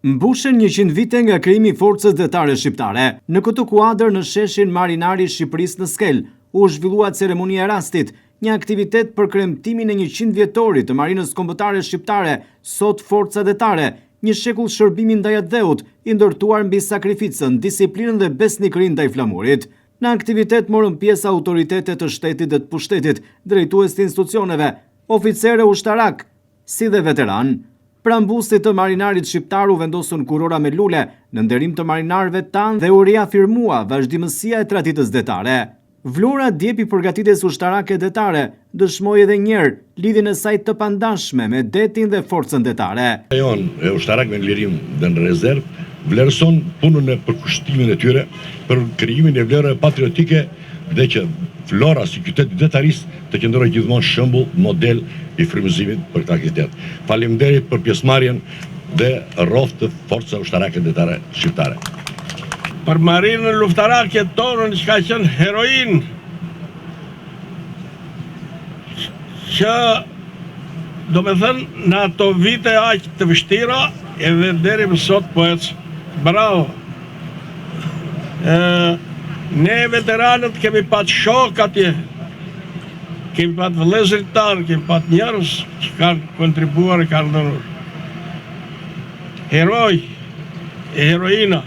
Mbushen 100 vite nga krijimi i forcës detare shqiptare. Në këtë kuadër në sheshin Marinari i Shqipërisë në Skel u zhvillua ceremonia e rastit, një aktivitet për kremtimin e 100 vjetorit të Marinës Kombëtare Shqiptare, sot forca detare, një shekull shërbimi ndaj dheut, i ndërtuar mbi sakrificën, disiplinën dhe besnikërinë ndaj flamurit. Në aktivitet morën pjesë autoritetet të shtetit dhe të pushtetit, drejtues të institucioneve, oficerë ushtarak, si dhe veteran. Prambusit të marinarit shqiptar u vendosën kurora me lule në nderim të marinarëve tanë dhe u riafirmua vazhdimësia e traditës detare. Vlora Djepi përgatitjes ushtarake detare dëshmoi edhe njëherë lidhjen e saj të pandashme me detin dhe forcën detare. E ushtarak me lirim dhe në rezervë vlerëson punën e përkushtimin e tyre për krijimin e vlerave patriotike dhe që Vlora si qytet detarisë të qëndrojë gjithmonë shembull, model i frymëzimit për këtë aktivitet. Faleminderit për pjesëmarrjen dhe rroft të forca ushtarake detare shqiptare. Për marinën luftarake tonën që ka qenë heroin, që do me thënë në ato vite aq të vështira edhe deri më sot po ec. Bravo! Ne veteranët kemi pat shok atje, kemi pat vëllezërit tanë, kemi pat njerëz që kanë kontribuar e kanë dhënë. Heroj e heroina.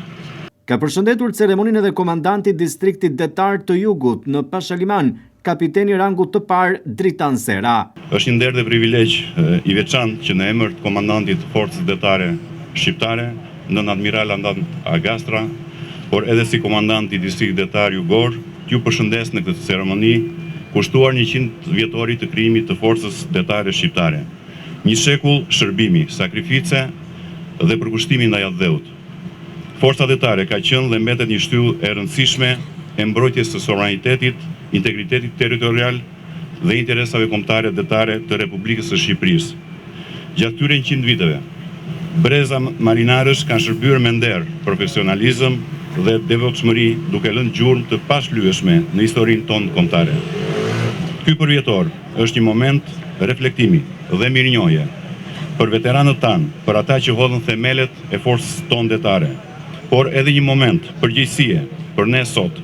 Ka përshëndetur ceremoninë edhe komandanti i distriktit detar të Jugut në Pashaliman, kapiteni rangut të parë Dritan Sera. Është një nder dhe privilegj i veçantë që në emër të komandantit të forcës detare shqiptare, nën admiral Andan Agastra, por edhe si komandant i distriktit detar Jugor, t'ju përshëndes në këtë ceremoni kushtuar 100 vjetorit të krijimit të forcës detare shqiptare. Një shekull shërbimi, sakrifice dhe përkushtimi ndaj dheut. Forca detare ka qenë dhe mbetet një shtyllë e rëndësishme e mbrojtjes së sovranitetit, integritetit territorial dhe interesave kombëtare detare të Republikës së Shqipërisë. Gjatë këtyre 100 viteve, breza marinarësh kanë shërbyer me nder, profesionalizëm dhe devotshmëri, duke lënë gjurmë të pashlyeshme në historinë tonë kombëtare. Ky përvjetor është një moment reflektimi dhe mirënjohje për veteranët tanë, për ata që hodhën themelet e forcës tonë detare, por edhe një moment përgjegjësie për ne sot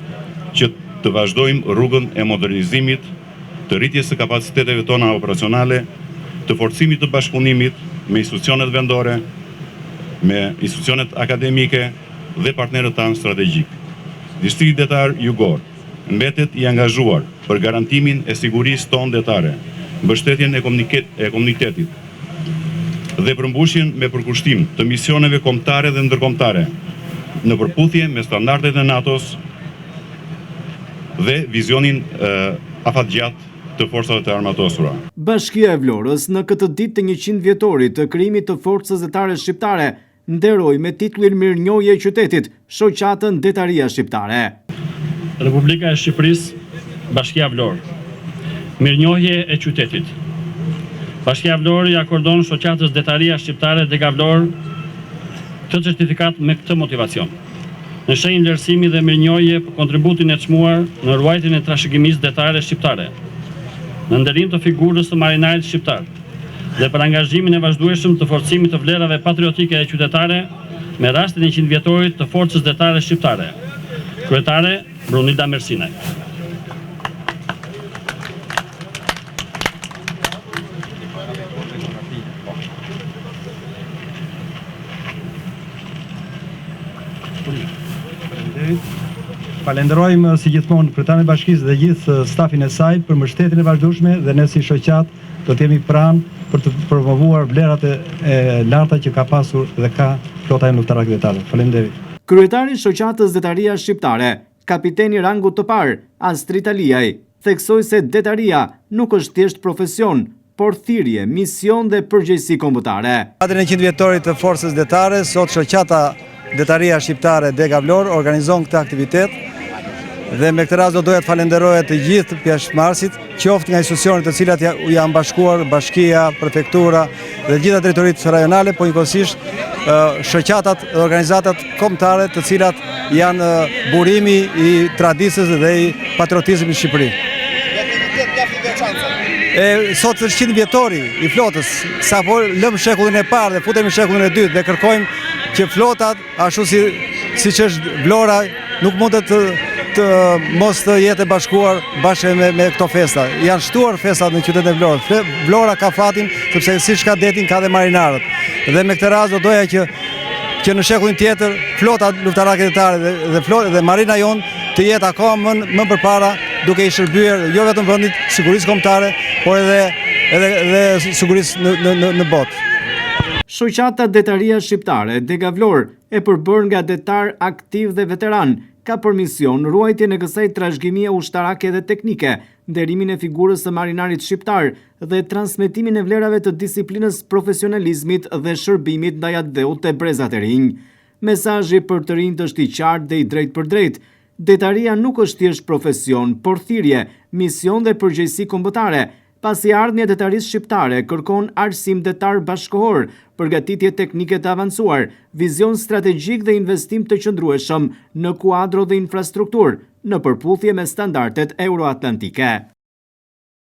që të vazhdojmë rrugën e modernizimit, të rritjes së kapaciteteve tona operacionale, të forcimit të bashkëpunimit me institucionet vendore, me institucionet akademike dhe partnerët tanë strategjik. Distrikti detar Jugor mbetet i angazhuar për garantimin e sigurisë tonë detare, mbështetjen e komunitetit dhe përmbushjen me përkushtim të misioneve kombëtare dhe ndërkombëtare në përputhje me standardet e NATO-s dhe vizionin afatgjatë të forcave të armatosura. Bashkia e Vlorës në këtë ditë të 100 vjetorit të krijimit të forcës detare shqiptare nderoi me titullin Mirënjohje e qytetit shoqatën Detaria Shqiptare. Republika e Shqipërisë, Bashkia Vlorë. Mirënjohje e qytetit. Bashkia Vlorë i akordon shoqatës Detaria Shqiptare Dega Vlorë këtë certifikat me këtë motivacion. Në shenjë vlerësimi dhe mirënjohje për kontributin e çmuar në ruajtjen e trashëgimisë detare shqiptare, në nderim të figurës së marinarit shqiptar dhe për angazhimin e vazhdueshëm të forcimit të vlerave patriotike e qytetare me rastin e 100 vjetorit të forcës detare shqiptare. Kryetare Brunilda Mersinaj. Falenderojmë si gjithmonë kryetarin e bashkisë dhe gjithë stafin e saj për mbështetjen e vazhdueshme dhe ne si shoqat do të jemi pranë për të promovuar vlerat e larta që ka pasur dhe ka flota e luftarake detare. Faleminderit. Kryetari i shoqatës Detaria Shqiptare, kapiteni rangut të parë Astrid Aliaj, theksoi se detaria nuk është thjesht profesion, por thirrje, mision dhe përgjegjësi kombëtare. Datën e 100 vjetorit të forcës detare, sot shoqata Detaria Shqiptare Dega Vlorë organizon këtë aktivitet dhe me këtë rast do doja të falenderoj të gjithë pjesëmarrësit, qoftë nga institucionet të cilat janë bashkuar, bashkia, prefektura dhe gjitha drejtoritë rajonale, po njëkohësisht shoqatat dhe organizatat kombëtare të cilat janë burimi i traditës dhe i patriotizmit në Shqipëri. Sot është 100 vjetori i flotës, sapo lëm shekullin e parë dhe futemi në shekullin e dytë dhe kërkojmë që flotat, ashtu si që është Vlora, nuk mund të mos të jetë e bashkuar bashkë me këto festa. Janë shtuar festat në qytetin e Vlorës. Vlora ka fatin, sepse siç ka detin ka dhe marinarët. Dhe me këtë rast do doja që në shekullin tjetër flota luftarake detare dhe marina jon të jetë akoma më përpara, duke i shërbyer jo vetëm vendit sigurisë kombëtare, por edhe sigurisë në botë. Shoqata Detaria Shqiptare Dega Vlorë e përbërë nga detar aktiv dhe veteran, ka për mision ruajtjen e kësaj trashëgimie ushtarake dhe teknike, nderimin e figurës së marinarit shqiptar dhe transmetimin e vlerave të disiplinës, profesionalizmit dhe shërbimit ndaj atleut të brezat e rinj. Mesazhi për të rinjt është i qartë dhe i drejtë për drejtë. Detaria nuk është thjesht profesion, por thirrje, mision dhe përgjegjësi kombëtare. Pasi ardhmja e detarisë shqiptare kërkon arsim detar bashkëkohor, përgatitje teknike të avancuar, vizion strategjik dhe investim të qëndrueshëm në kuadro dhe infrastrukturë, në përputhje me standardet euroatlantike.